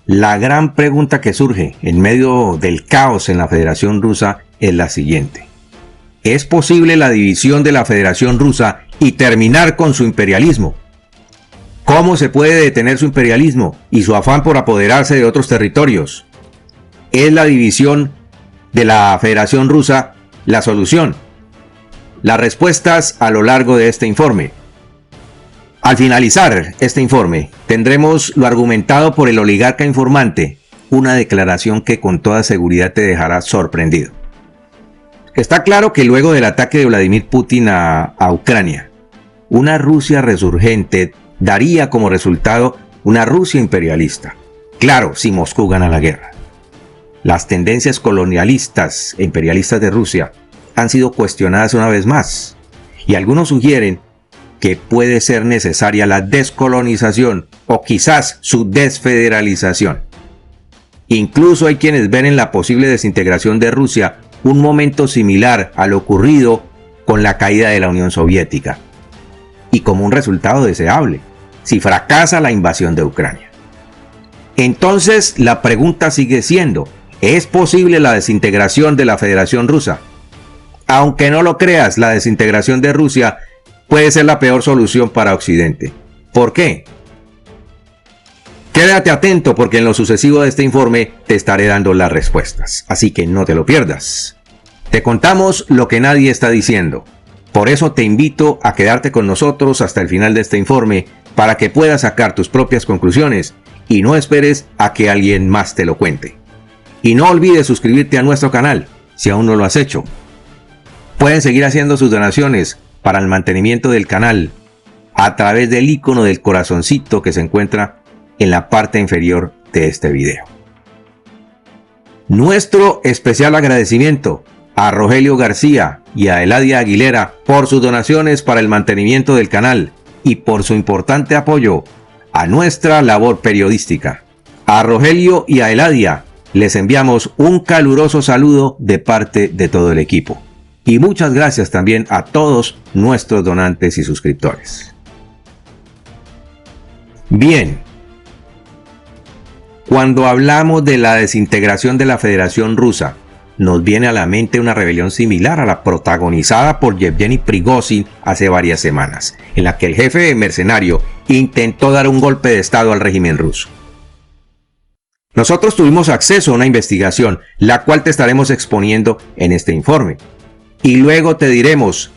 La gran pregunta que surge en medio del caos en la Federación Rusa es la siguiente. ¿Es posible la división de la Federación Rusa y terminar con su imperialismo? ¿Cómo se puede detener su imperialismo y su afán por apoderarse de otros territorios? ¿Es la división de la Federación Rusa la solución? Las respuestas a lo largo de este informe. Al finalizar este informe, tendremos lo argumentado por el oligarca informante, una declaración que con toda seguridad te dejará sorprendido. Está claro que luego del ataque de Vladimir Putin a Ucrania, una Rusia resurgente daría como resultado una Rusia imperialista. Claro, si Moscú gana la guerra. Las tendencias colonialistas e imperialistas de Rusia han sido cuestionadas una vez más, y algunos sugieren que puede ser necesaria la descolonización o quizás su desfederalización. Incluso hay quienes ven en la posible desintegración de Rusia un momento similar a lo ocurrido con la caída de la Unión Soviética, y como un resultado deseable, si fracasa la invasión de Ucrania. Entonces la pregunta sigue siendo, ¿es posible la desintegración de la Federación Rusa? Aunque no lo creas, la desintegración de Rusia puede ser la peor solución para Occidente. ¿Por qué? Quédate atento porque en lo sucesivo de este informe te estaré dando las respuestas, así que no te lo pierdas. Te contamos lo que nadie está diciendo. Por eso te invito a quedarte con nosotros hasta el final de este informe para que puedas sacar tus propias conclusiones y no esperes a que alguien más te lo cuente. Y no olvides suscribirte a nuestro canal si aún no lo has hecho. Pueden seguir haciendo sus donaciones para el mantenimiento del canal a través del icono del corazoncito que se encuentra en la parte inferior de este video. Nuestro especial agradecimiento a Rogelio García y a Eladia Aguilera por sus donaciones para el mantenimiento del canal y por su importante apoyo a nuestra labor periodística. A Rogelio y a Eladia les enviamos un caluroso saludo de parte de todo el equipo. Y muchas gracias también a todos nuestros donantes y suscriptores. Bien, cuando hablamos de la desintegración de la Federación Rusa, nos viene a la mente una rebelión similar a la protagonizada por Yevgeny Prigozhin hace varias semanas, en la que el jefe mercenario intentó dar un golpe de estado al régimen ruso. Nosotros tuvimos acceso a una investigación, la cual te estaremos exponiendo en este informe. Y luego te diremos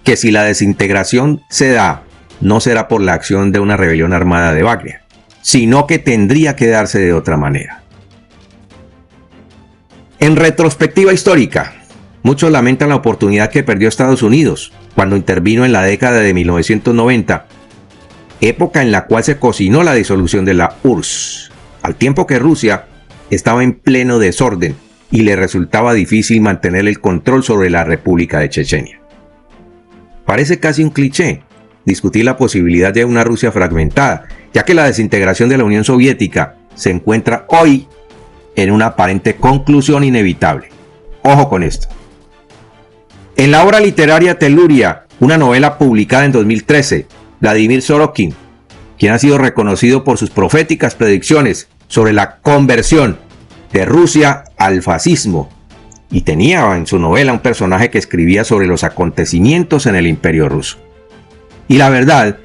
que si la desintegración se da, no será por la acción de una rebelión armada de Wagner, sino que tendría que darse de otra manera. En retrospectiva histórica, muchos lamentan la oportunidad que perdió Estados Unidos cuando intervino en la década de 1990, época en la cual se cocinó la disolución de la URSS, al tiempo que Rusia estaba en pleno desorden y le resultaba difícil mantener el control sobre la República de Chechenia. Parece casi un cliché discutir la posibilidad de una Rusia fragmentada, ya que la desintegración de la Unión Soviética se encuentra hoy en una aparente conclusión inevitable. Ojo con esto. En la obra literaria Teluria, una novela publicada en 2013, Vladimir Sorokin, quien ha sido reconocido por sus proféticas predicciones sobre la conversión de Rusia al fascismo, y tenía en su novela un personaje que escribía sobre los acontecimientos en el Imperio Ruso. Y la verdad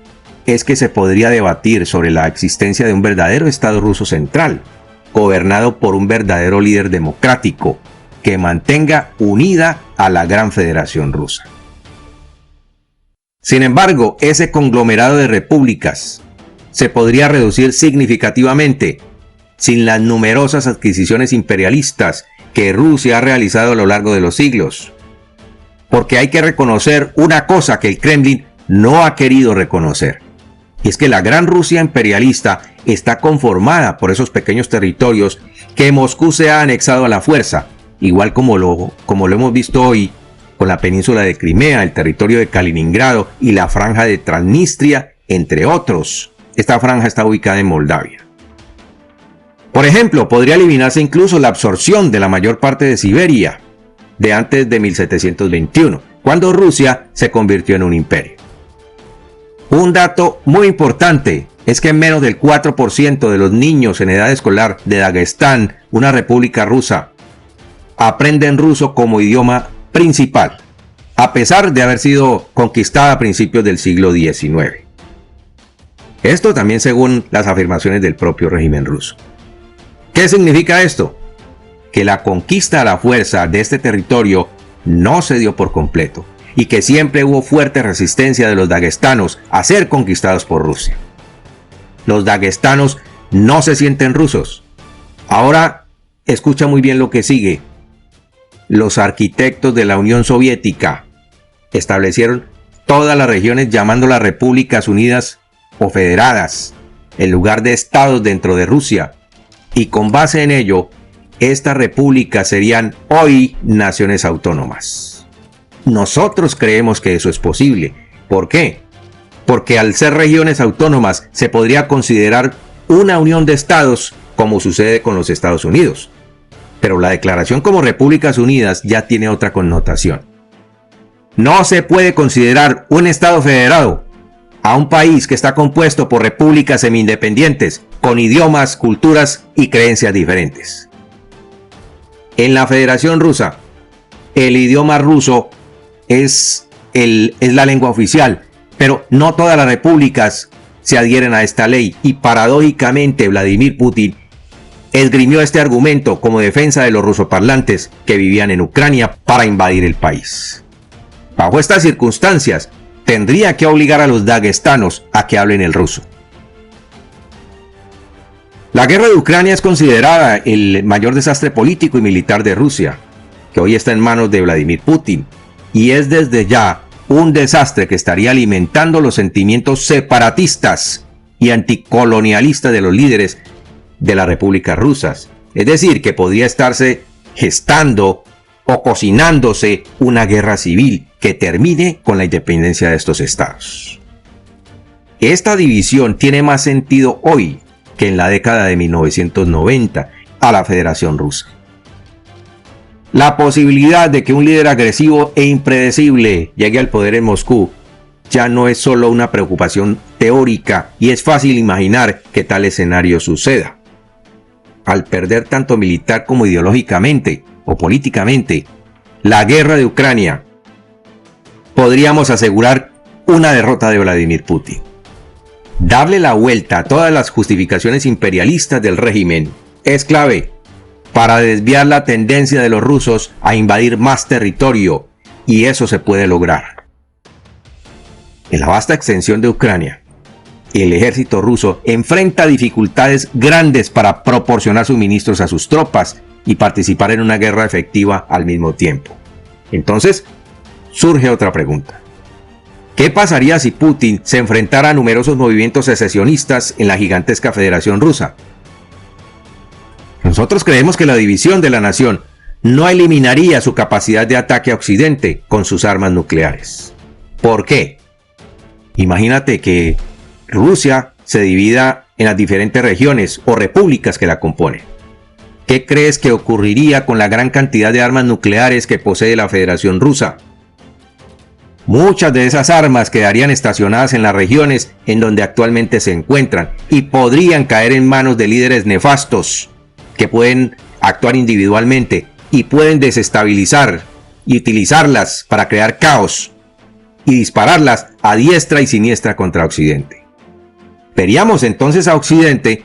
es que se podría debatir sobre la existencia de un verdadero Estado ruso central, gobernado por un verdadero líder democrático que mantenga unida a la gran Federación Rusa. Sin embargo, ese conglomerado de repúblicas se podría reducir significativamente sin las numerosas adquisiciones imperialistas que Rusia ha realizado a lo largo de los siglos. Porque hay que reconocer una cosa que el Kremlin no ha querido reconocer, y es que la gran Rusia imperialista está conformada por esos pequeños territorios que Moscú se ha anexado a la fuerza, igual como lo hemos visto hoy con la península de Crimea, el territorio de Kaliningrado y la franja de Transnistria, entre otros. Esta franja está ubicada en Moldavia. Por ejemplo, podría eliminarse incluso la absorción de la mayor parte de Siberia de antes de 1721, cuando Rusia se convirtió en un imperio. Un dato muy importante es que menos del 4% de los niños en edad escolar de Dagestán, una república rusa, aprenden ruso como idioma principal, a pesar de haber sido conquistada a principios del siglo XIX. Esto también según las afirmaciones del propio régimen ruso. ¿Qué significa esto? Que la conquista a la fuerza de este territorio no se dio por completo y que siempre hubo fuerte resistencia de los dagestanos a ser conquistados por Rusia. Los dagestanos no se sienten rusos. Ahora, escucha muy bien lo que sigue. Los arquitectos de la Unión Soviética establecieron todas las regiones llamándolas Repúblicas Unidas o Federadas, en lugar de estados dentro de Rusia, y con base en ello, estas repúblicas serían hoy naciones autónomas. Nosotros creemos que eso es posible. ¿Por qué? Porque al ser regiones autónomas se podría considerar una unión de estados como sucede con los Estados Unidos. Pero la declaración como Repúblicas Unidas ya tiene otra connotación. No se puede considerar un estado federado a un país que está compuesto por repúblicas semi-independientes con idiomas, culturas y creencias diferentes. En la Federación Rusa, el idioma ruso es la lengua oficial, pero no todas las repúblicas se adhieren a esta ley y paradójicamente Vladimir Putin esgrimió este argumento como defensa de los rusoparlantes que vivían en Ucrania para invadir el país. Bajo estas circunstancias, tendría que obligar a los dagestanos a que hablen el ruso. La guerra de Ucrania es considerada el mayor desastre político y militar de Rusia, que hoy está en manos de Vladimir Putin, y es desde ya un desastre que estaría alimentando los sentimientos separatistas y anticolonialistas de los líderes de las repúblicas rusas. Es decir, que podría estarse gestando o cocinándose una guerra civil que termine con la independencia de estos estados. Esta división tiene más sentido hoy que en la década de 1990 a la Federación Rusa. La posibilidad de que un líder agresivo e impredecible llegue al poder en Moscú ya no es solo una preocupación teórica y es fácil imaginar que tal escenario suceda. Al perder tanto militar como ideológicamente o políticamente la guerra de Ucrania, podríamos asegurar una derrota de Vladimir Putin. Darle la vuelta a todas las justificaciones imperialistas del régimen es clave para desviar la tendencia de los rusos a invadir más territorio, y eso se puede lograr. En la vasta extensión de Ucrania, el ejército ruso enfrenta dificultades grandes para proporcionar suministros a sus tropas y participar en una guerra efectiva al mismo tiempo. Entonces, surge otra pregunta. ¿Qué pasaría si Putin se enfrentara a numerosos movimientos secesionistas en la gigantesca Federación Rusa? Nosotros creemos que la división de la nación no eliminaría su capacidad de ataque a Occidente con sus armas nucleares. ¿Por qué? Imagínate que Rusia se divida en las diferentes regiones o repúblicas que la componen. ¿Qué crees que ocurriría con la gran cantidad de armas nucleares que posee la Federación Rusa? Muchas de esas armas quedarían estacionadas en las regiones en donde actualmente se encuentran y podrían caer en manos de líderes nefastos que pueden actuar individualmente y pueden desestabilizar y utilizarlas para crear caos y dispararlas a diestra y siniestra contra Occidente. Veríamos entonces a Occidente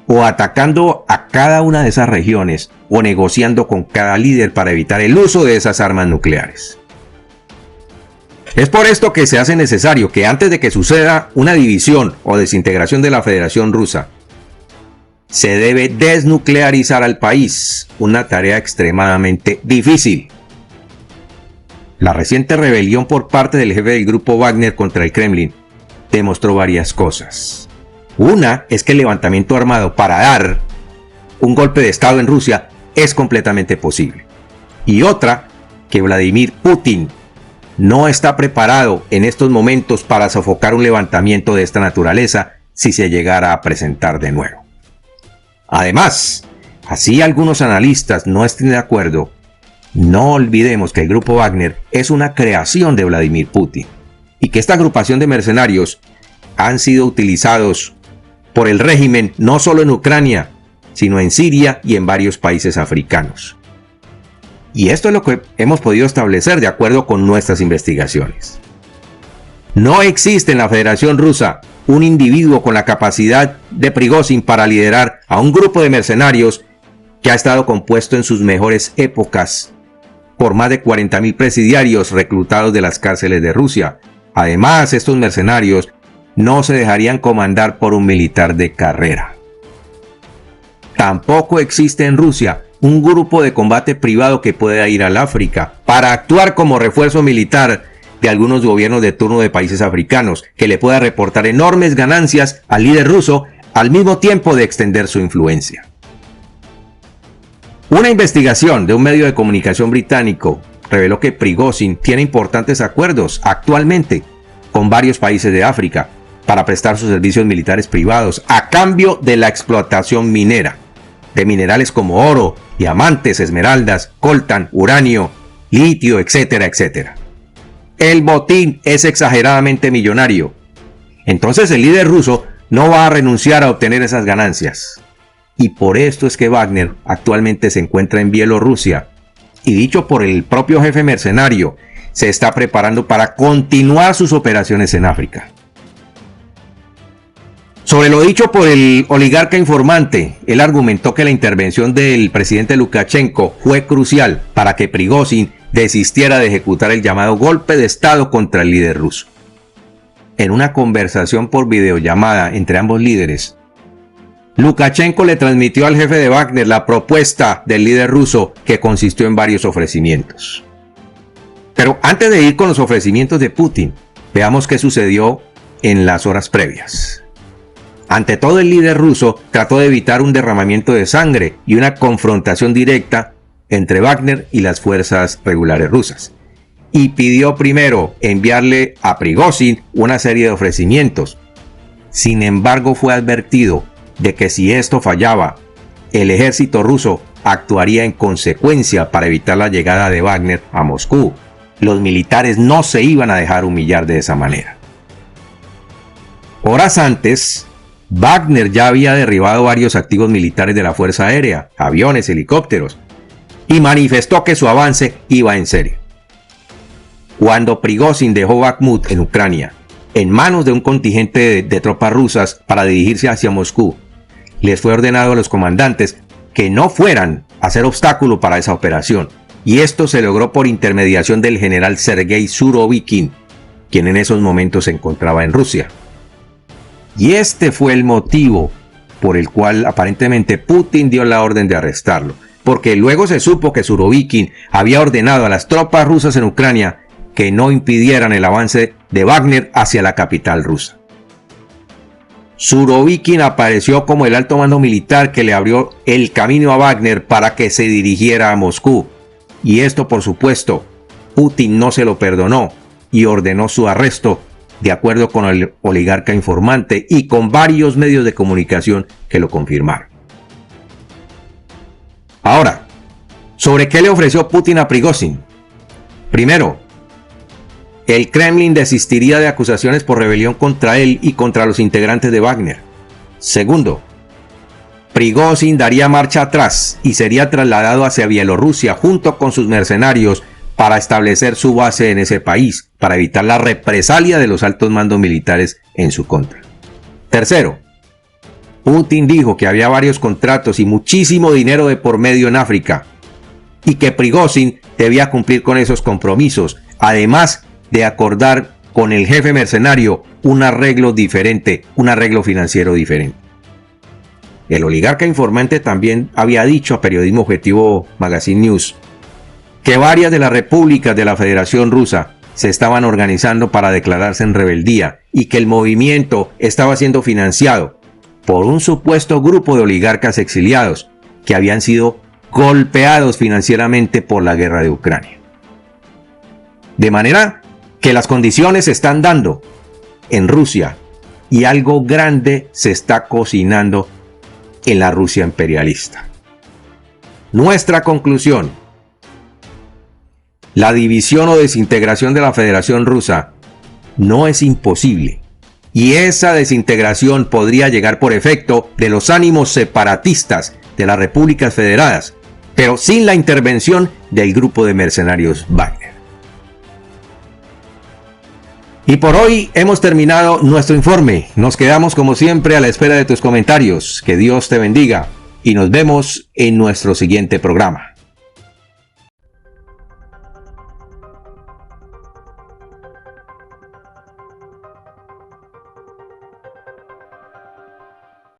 o atacando a cada una de esas regiones o negociando con cada líder para evitar el uso de esas armas nucleares. Es por esto que se hace necesario que antes de que suceda una división o desintegración de la Federación Rusa, se debe desnuclearizar al país, una tarea extremadamente difícil. La reciente rebelión por parte del jefe del grupo Wagner contra el Kremlin demostró varias cosas. Una es que el levantamiento armado para dar un golpe de estado en Rusia es completamente posible. Y otra, que Vladimir Putin no está preparado en estos momentos para sofocar un levantamiento de esta naturaleza si se llegara a presentar de nuevo. Además, así algunos analistas no estén de acuerdo, no olvidemos que el grupo Wagner es una creación de Vladimir Putin y que esta agrupación de mercenarios han sido utilizados por el régimen no solo en Ucrania, sino en Siria y en varios países africanos. Y esto es lo que hemos podido establecer de acuerdo con nuestras investigaciones. No existe en la Federación Rusa un individuo con la capacidad de Prigozhin para liderar a un grupo de mercenarios que ha estado compuesto en sus mejores épocas por más de 40.000 presidiarios reclutados de las cárceles de Rusia. Además, estos mercenarios no se dejarían comandar por un militar de carrera. Tampoco existe en Rusia un grupo de combate privado que pueda ir al África para actuar como refuerzo militar de algunos gobiernos de turno de países africanos, que le pueda reportar enormes ganancias al líder ruso al mismo tiempo de extender su influencia. Una investigación de un medio de comunicación británico reveló que Prigozhin tiene importantes acuerdos actualmente con varios países de África para prestar sus servicios militares privados a cambio de la explotación minera de minerales como oro, diamantes, esmeraldas, coltan, uranio, litio, etcétera, etcétera. El botín es exageradamente millonario. Entonces el líder ruso no va a renunciar a obtener esas ganancias. Y por esto es que Wagner actualmente se encuentra en Bielorrusia. Y dicho por el propio jefe mercenario, se está preparando para continuar sus operaciones en África. Sobre lo dicho por el oligarca informante, él argumentó que la intervención del presidente Lukashenko fue crucial para que Prigozhin desistiera de ejecutar el llamado golpe de Estado contra el líder ruso. En una conversación por videollamada entre ambos líderes, Lukashenko le transmitió al jefe de Wagner la propuesta del líder ruso, que consistió en varios ofrecimientos. Pero antes de ir con los ofrecimientos de Putin, veamos qué sucedió en las horas previas. Ante todo, el líder ruso trató de evitar un derramamiento de sangre y una confrontación directa entre Wagner y las fuerzas regulares rusas, y pidió primero enviarle a Prigozhin una serie de ofrecimientos. Sin embargo, fue advertido de que si esto fallaba, el ejército ruso actuaría en consecuencia para evitar la llegada de Wagner a Moscú. Los militares no se iban a dejar humillar de esa manera. Horas antes, Wagner ya había derribado varios activos militares de la Fuerza Aérea, aviones, helicópteros, y manifestó que su avance iba en serio. Cuando Prigozhin dejó Bakhmut en Ucrania en manos de un contingente de tropas rusas para dirigirse hacia Moscú, les fue ordenado a los comandantes que no fueran a ser obstáculo para esa operación, y esto se logró por intermediación del general Sergei Surovikin, quien en esos momentos se encontraba en Rusia. Y este fue el motivo por el cual aparentemente Putin dio la orden de arrestarlo, porque luego se supo que Surovikin había ordenado a las tropas rusas en Ucrania que no impidieran el avance de Wagner hacia la capital rusa. Surovikin apareció como el alto mando militar que le abrió el camino a Wagner para que se dirigiera a Moscú, y esto, por supuesto, Putin no se lo perdonó y ordenó su arresto, de acuerdo con el oligarca informante y con varios medios de comunicación que lo confirmaron. Ahora, ¿sobre qué le ofreció Putin a Prigozhin? Primero, el Kremlin desistiría de acusaciones por rebelión contra él y contra los integrantes de Wagner. Segundo, Prigozhin daría marcha atrás y sería trasladado hacia Bielorrusia junto con sus mercenarios para establecer su base en ese país, para evitar la represalia de los altos mandos militares en su contra. Tercero, Putin dijo que había varios contratos y muchísimo dinero de por medio en África, y que Prigozhin debía cumplir con esos compromisos, además de acordar con el jefe mercenario un arreglo diferente, un arreglo financiero diferente. El oligarca informante también había dicho a Periodismo Objetivo Magazine News que varias de las repúblicas de la Federación Rusa se estaban organizando para declararse en rebeldía y que el movimiento estaba siendo financiado por un supuesto grupo de oligarcas exiliados que habían sido golpeados financieramente por la guerra de Ucrania. De manera que las condiciones se están dando en Rusia y algo grande se está cocinando en la Rusia imperialista. Nuestra conclusión: la división o desintegración de la Federación Rusa no es imposible, y esa desintegración podría llegar por efecto de los ánimos separatistas de las repúblicas federadas, pero sin la intervención del grupo de mercenarios Wagner. Y por hoy hemos terminado nuestro informe. Nos quedamos como siempre a la espera de tus comentarios. Que Dios te bendiga y nos vemos en nuestro siguiente programa.